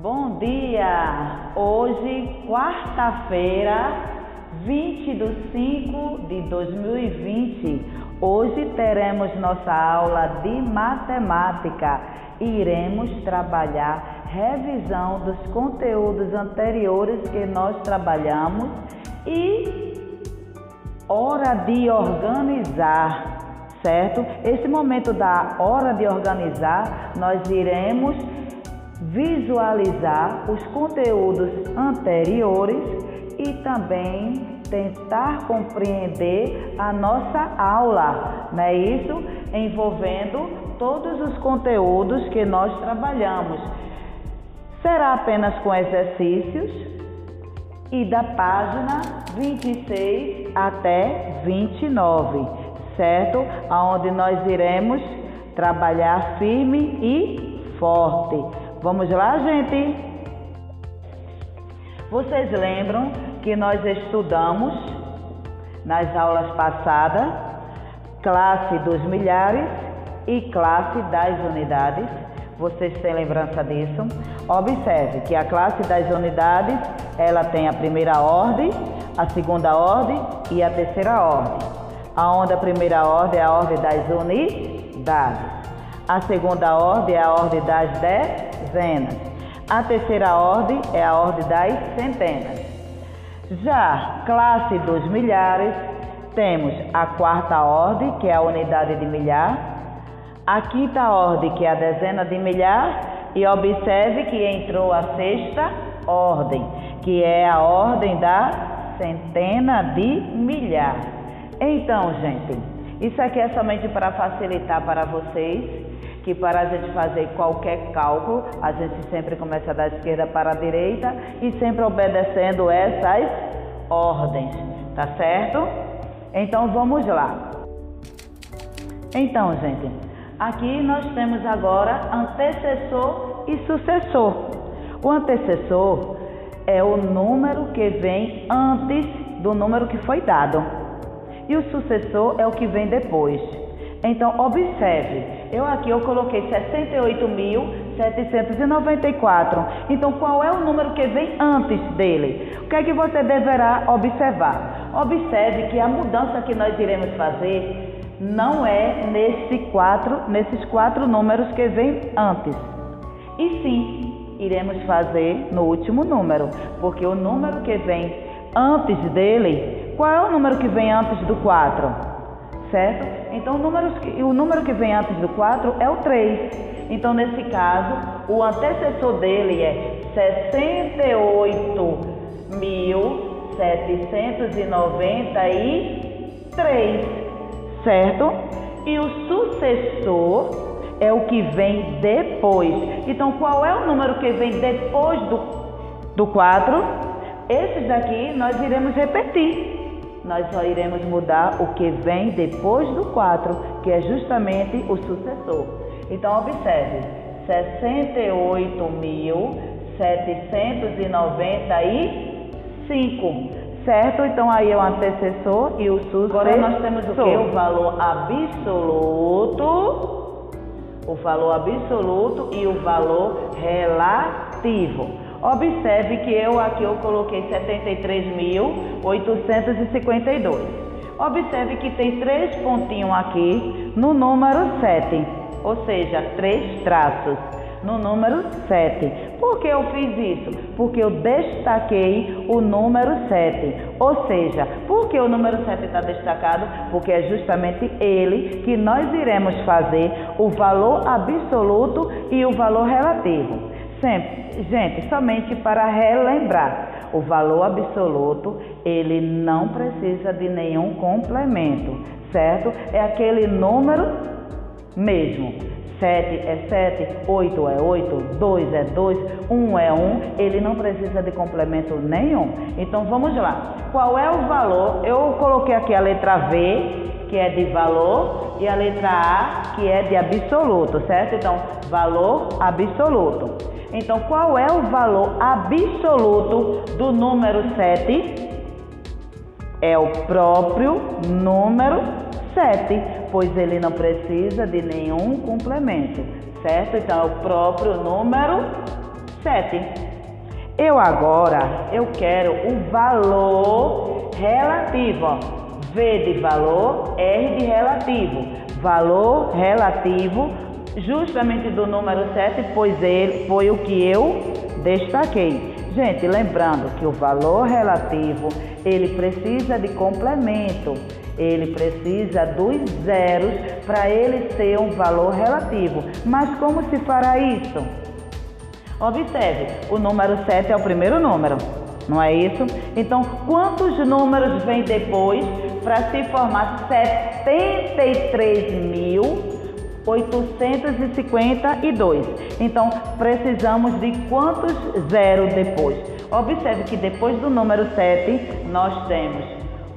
Bom dia! Hoje, quarta-feira, 20/5/2020. Hoje teremos nossa aula de matemática. Iremos trabalhar revisão dos conteúdos anteriores que nós trabalhamos e hora de organizar, certo? Esse momento da hora de organizar, nós iremos visualizar os conteúdos anteriores e também tentar compreender a nossa aula, não é isso? Envolvendo todos os conteúdos que nós trabalhamos. Será apenas com exercícios e da página 26 até 29, certo? Onde nós iremos trabalhar firme e forte. Vamos lá, gente? Vocês lembram que nós estudamos nas aulas passadas classe dos milhares e classe das unidades? Vocês têm lembrança disso? Observe que a classe das unidades, ela tem a primeira ordem, a segunda ordem e a terceira ordem. Aonde a primeira ordem é a ordem das unidades. A segunda ordem é a ordem das dezenas. A terceira ordem é a ordem das centenas. Já classe dos milhares, temos a quarta ordem, que é a unidade de milhar, a quinta ordem, que é a dezena de milhar, e observe que entrou a sexta ordem, que é a ordem da centena de milhar. Então, gente, isso aqui é somente para facilitar para vocês, que para a gente fazer qualquer cálculo, a gente sempre começa da esquerda para a direita e sempre obedecendo essas ordens, tá certo? Então, vamos lá. Então, gente, aqui nós temos agora antecessor e sucessor. O antecessor é o número que vem antes do número que foi dado. E o sucessor é o que vem depois. Então, observe, eu coloquei 68.794. Então, qual é o número que vem antes dele? O que é que você deverá observar? Observe que a mudança que nós iremos fazer não é nesses quatro números que vem antes. E sim, iremos fazer no último número, porque o número que vem antes dele, qual é o número que vem antes do 4? Certo? Então, o número que vem antes do 4 é o 3. Então, nesse caso, o antecessor dele é 68.793, certo? E o sucessor é o que vem depois. Então, qual é o número que vem depois do 4? Esses daqui nós iremos repetir. Nós só iremos mudar o que vem depois do 4, que é justamente o sucessor. Então, observe, 68.795, certo? Então, aí é o antecessor e o sucessor. Agora nós temos o que? O valor absoluto e o valor relativo. Observe que eu coloquei 73.852. Observe que tem 3 pontinhos aqui no número 7, ou seja, 3 traços no número 7. Por que eu fiz isso? Porque eu destaquei o número 7, ou seja, por que o número 7 está destacado? Porque é justamente ele que nós iremos fazer o valor absoluto e o valor relativo. Sempre, gente, somente para relembrar, o valor absoluto, ele não precisa de nenhum complemento, certo? É aquele número mesmo. 7 é 7, 8 é 8, 2 é 2, 1 é 1, ele não precisa de complemento nenhum. Então, vamos lá. Qual é o valor? Eu coloquei aqui a letra V, que é de valor, e a letra A, que é de absoluto, certo? Então, valor absoluto. Então, qual é o valor absoluto do número 7? É o próprio número 7, pois ele não precisa de nenhum complemento, certo? Então, é o próprio número 7. Eu quero o valor relativo, ó. V de valor, R de relativo. Valor relativo justamente do número 7, pois ele foi o que eu destaquei. Gente, lembrando que o valor relativo, ele precisa de complemento, ele precisa dos zeros para ele ser um valor relativo. Mas como se fará isso? Observe, o número 7 é o primeiro número, não é isso? Então, quantos números vem depois para se formar 73.852? Então, precisamos de quantos zeros depois? Observe que depois do número 7, nós temos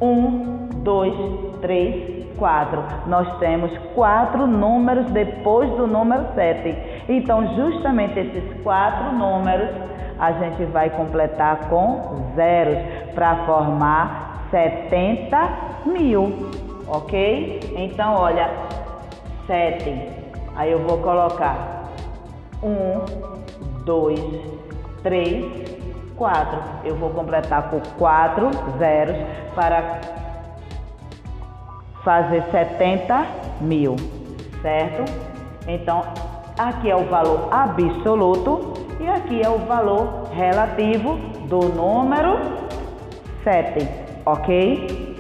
1, 2, 3, 4. Nós temos 4 números depois do número 7. Então, justamente esses 4 números, a gente vai completar com zeros para formar 70.000, ok? Então, olha, 7, aí eu vou colocar 1, 2, 3, 4. Eu vou completar com 4 zeros para fazer 70.000, certo? Então, aqui é o valor absoluto e aqui é o valor relativo do número 7, ok?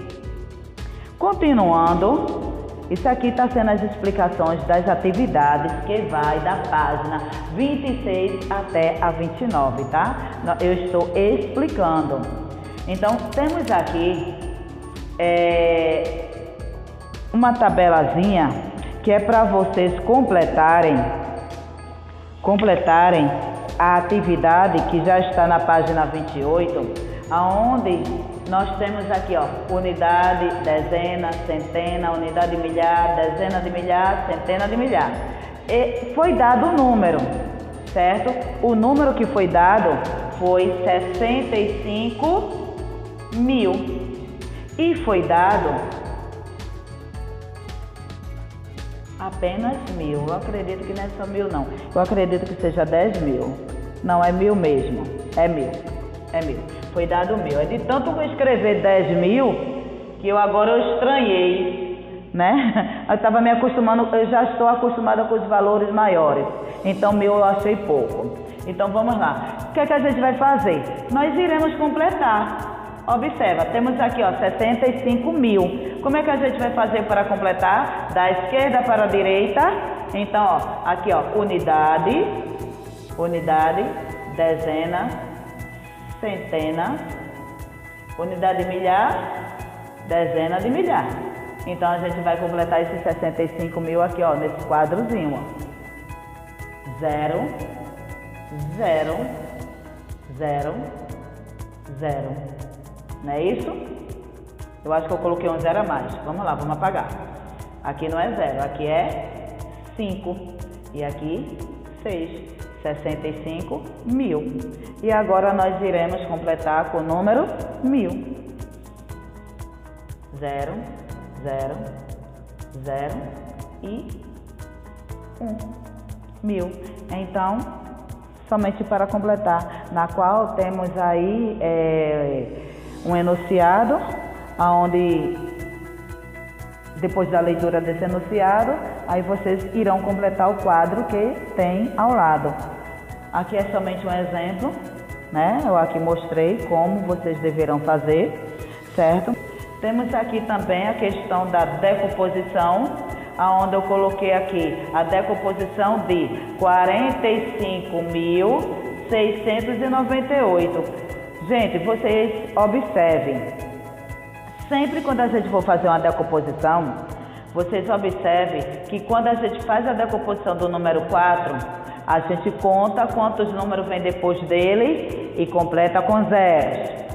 Continuando, isso aqui está sendo as explicações das atividades que vai da página 26 até a 29, tá? Eu estou explicando. Então, temos aqui uma tabelazinha que é para vocês completarem a atividade que já está na página 28, aonde nós temos aqui, ó, unidade, dezena, centena, unidade de milhar, dezena de milhar, centena de milhar. E foi dado o número, certo? O número que foi dado foi 65.000 e foi dado apenas 1.000. Eu acredito que não é só 1.000 não. Eu acredito que seja 10.000. Não, é 1.000 mesmo. É 1.000. É 1.000. Foi dado 1.000. É de tanto escrever 10.000 que eu estranhei, né? Eu estava me acostumando, eu já estou acostumada com os valores maiores. Então 1.000 eu achei pouco. Então vamos lá. O que é que a gente vai fazer? Nós iremos completar. Observa, temos aqui, ó, 65.000. Como é que a gente vai fazer para completar? Da esquerda para a direita. Então, ó, aqui, ó, unidade, dezena, centena, unidade de milhar, dezena de milhar. Então, a gente vai completar esses 65.000 aqui, ó, nesse quadrozinho, ó. 0, 0, 0, 0. Não é isso? Eu acho que eu coloquei um 0 a mais. Vamos lá, vamos apagar. Aqui não é 0, aqui é 5. E aqui 6. 65.000. E agora nós iremos completar com o número 1.000. 0, 0, 0 e 1.000. Então, somente para completar, na qual temos aí um enunciado, onde depois da leitura desse enunciado, aí vocês irão completar o quadro que tem ao lado. Aqui é somente um exemplo, né? Eu aqui mostrei como vocês deverão fazer, certo? Temos aqui também a questão da decomposição, onde eu coloquei aqui a decomposição de 45.698. Gente, vocês observem, sempre quando a gente for fazer uma decomposição, vocês observem que quando a gente faz a decomposição do número 4, a gente conta quantos números vem depois dele e completa com zeros.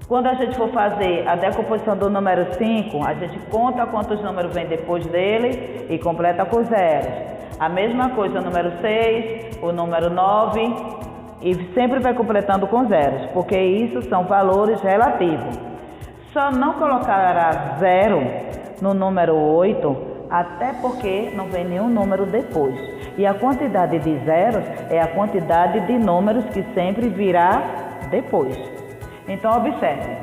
Quando a gente for fazer a decomposição do número 5, a gente conta quantos números vem depois dele e completa com zeros. A mesma coisa o número 6, o número 9... e sempre vai completando com zeros, porque isso são valores relativos. Só não colocará zero no número 8, até porque não vem nenhum número depois. E a quantidade de zeros é a quantidade de números que sempre virá depois. Então, observe.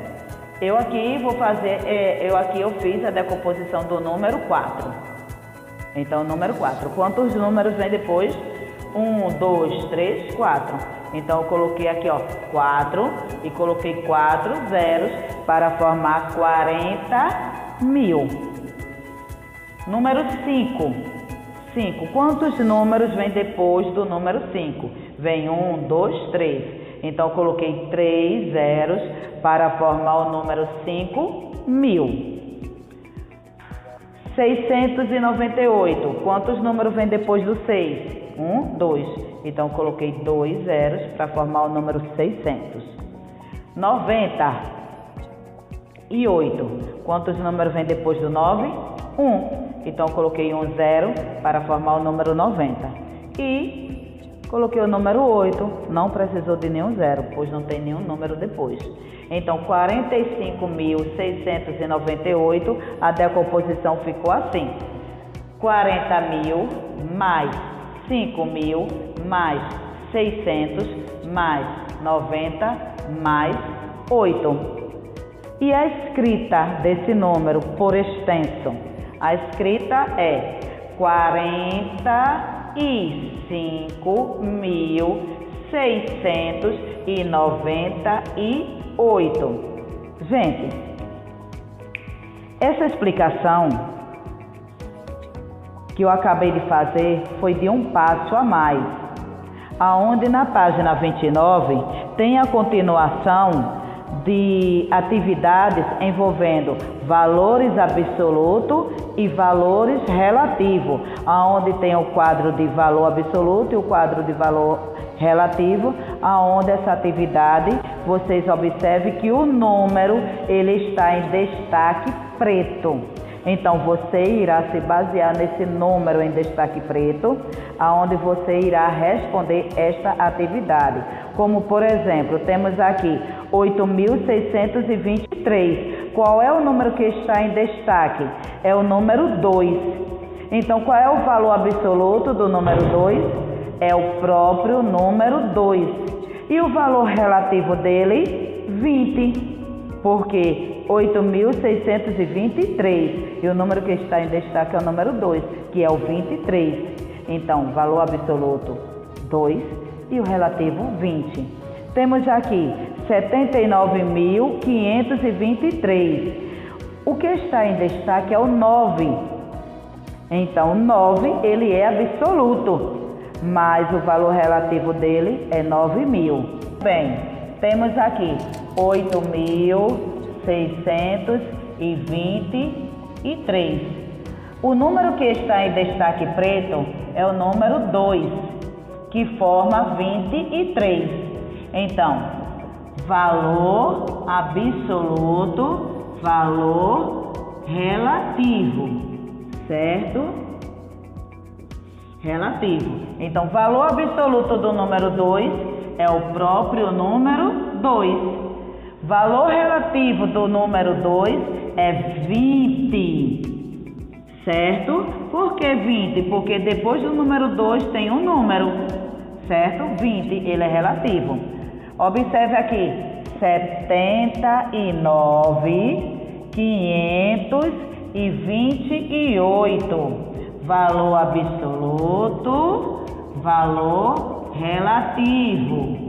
Eu fiz a decomposição do número 4. Então, número 4. Quantos números vem depois? 1, 2, 3, 4. Então, eu coloquei aqui, 4 e coloquei 4 zeros para formar 40.000. Número 5. 5. Quantos números vem depois do número 5? Vem 1, 2, 3. Então, eu coloquei 3 zeros para formar o número 5.000. 698. Quantos números vem depois do 6? 1, 2. Então, eu coloquei 2 zeros para formar o número 600. 98. Quantos números vem depois do 9? 1. Então, eu coloquei 1 zero para formar o número 90. E coloquei o número 8. Não precisou de nenhum zero, pois não tem nenhum número depois. Então, 45.698, a decomposição ficou assim. 40.000 mais 5.000 mais 600 mais 90 mais 8. E a escrita desse número por extenso? A escrita é 45.698. Gente, essa explicação que eu acabei de fazer foi de um passo a mais, aonde na página 29 tem a continuação de atividades envolvendo valores absolutos e valores relativos, aonde tem o quadro de valor absoluto e o quadro de valor relativo, aonde essa atividade, vocês observem que o número ele está em destaque preto. Então, você irá se basear nesse número em destaque preto, aonde você irá responder esta atividade. Como, por exemplo, temos aqui 8.623. Qual é o número que está em destaque? É o número 2. Então, qual é o valor absoluto do número 2? É o próprio número 2. E o valor relativo dele? 20. Porque 8.623. E o número que está em destaque é o número 2, que é o 23. Então, valor absoluto 2 e o relativo 20. Temos aqui 79.523. O que está em destaque é o 9. Então, o 9 ele é absoluto, mas o valor relativo dele é 9.000. Bem, temos aqui 8.623. O número que está em destaque preto é o número 2, que forma 23. Então, valor absoluto, valor relativo, certo? Relativo. Então, valor absoluto do número 2 é o próprio número 2. Valor relativo do número 2 é 20. Certo? Por que 20? Porque depois do número 2 tem um número. Certo? 20, ele é relativo. Observe aqui. 79.528. Valor absoluto, valor relativo.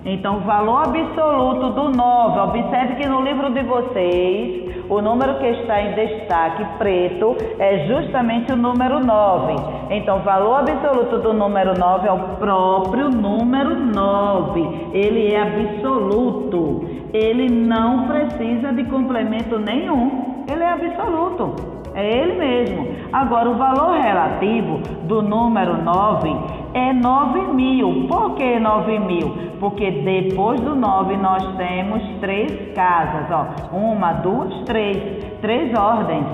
Então, o valor absoluto do 9, observe que no livro de vocês, o número que está em destaque preto é justamente o número 9. Então, o valor absoluto do número 9 é o próprio número 9. Ele é absoluto. Ele não precisa de complemento nenhum. Ele é absoluto. É ele mesmo. Agora, o valor relativo do número 9 é 9.000. Por que 9.000? Porque depois do 9 nós temos 3 casas. Ó. 1, 2, 3. 3 ordens.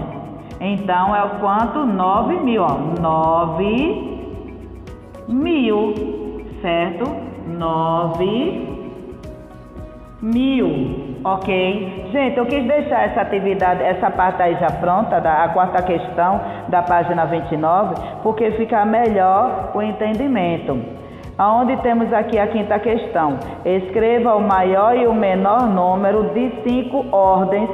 Então, é o quanto? 9.000. Ó. 9.000. Certo? 9.000. Ok? Gente, eu quis deixar essa atividade, essa parte aí já pronta, a quarta questão da página 29, porque fica melhor o entendimento. Onde temos aqui a quinta questão. Escreva o maior e o menor número de 5 ordens,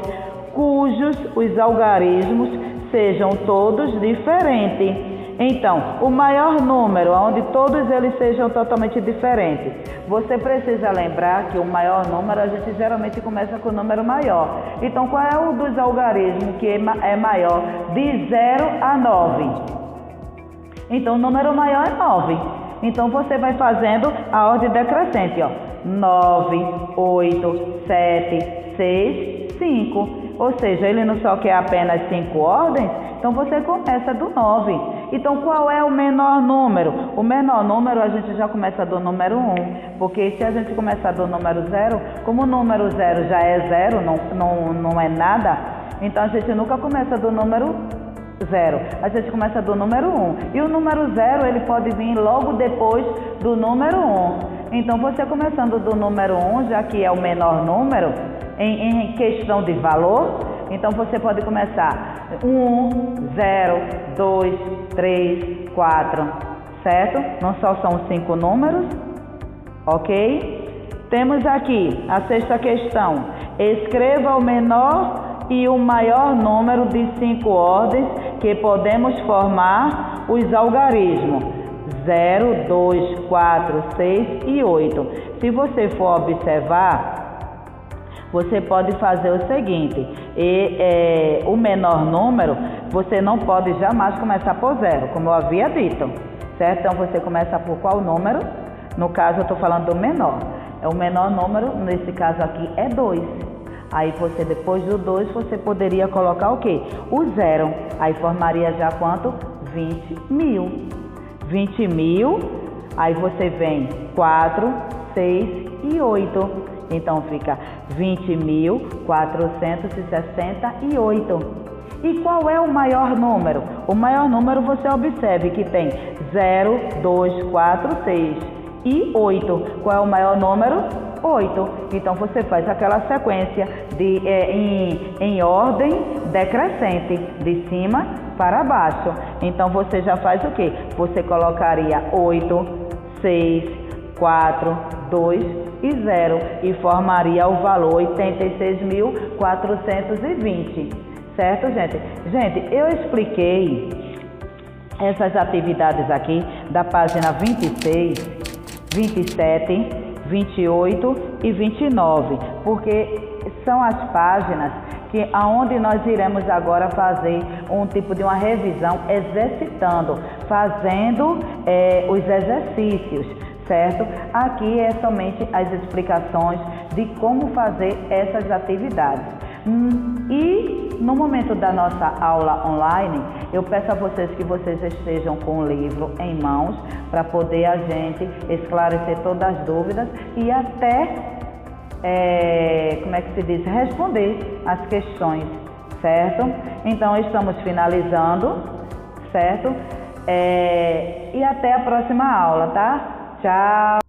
cujos os algarismos sejam todos diferentes. Então, o maior número, onde todos eles sejam totalmente diferentes. Você precisa lembrar que o maior número, a gente geralmente começa com o número maior. Então, qual é o dos algarismos que é maior? De 0 a 9. Então, o número maior é 9. Então, você vai fazendo a ordem decrescente, ó. 9, 8, 7, 6, 5. Ou seja, ele não só quer apenas 5 ordens, então você começa do 9. Então, qual é o menor número? O menor número a gente já começa do número 1, porque se a gente começar do número 0, como o número 0 já é 0, não é nada, então a gente nunca começa do número 0, a gente começa do número 1. E o número 0, ele pode vir logo depois do número 1. Então, você começando do número 1, já que é o menor número, em questão de valor, então você pode começar 1, 0, 2, 3, 4, certo? Não só são 5 números, ok? Temos aqui a sexta questão. Escreva o menor e o maior número de 5 ordens que podemos formar os algarismos 0, 2, 4, 6 e 8. Se você for observar, você pode fazer o seguinte, o menor número, você não pode jamais começar por 0, como eu havia dito, certo? Então, você começa por qual número? No caso, eu estou falando do menor. O menor número, nesse caso aqui, é 2. Aí, você, depois do 2, você poderia colocar o quê? O 0. Aí, formaria já quanto? 20.000. 20.000, aí você vem 4, 6 e 8. Então, fica 20.468. E qual é o maior número? O maior número, você observe que tem 0, 2, 4, 6 e 8. Qual é o maior número? 8. Então, você faz aquela sequência em ordem decrescente, de cima para baixo. Então, você já faz o quê? Você colocaria 8, 6, 4, 2 e 0 e formaria o valor 86.420, certo, gente? Gente, eu expliquei essas atividades aqui da página 26, 27, 28 e 29, porque são as páginas aonde nós iremos agora fazer um tipo de uma revisão exercitando, fazendo os exercícios, certo? Aqui é somente as explicações de como fazer essas atividades. E no momento da nossa aula online, eu peço a vocês que vocês estejam com o livro em mãos para poder a gente esclarecer todas as dúvidas e até, como é que se diz? Responder as questões, certo? Então, estamos finalizando, certo? E até a próxima aula, tá? Tchau!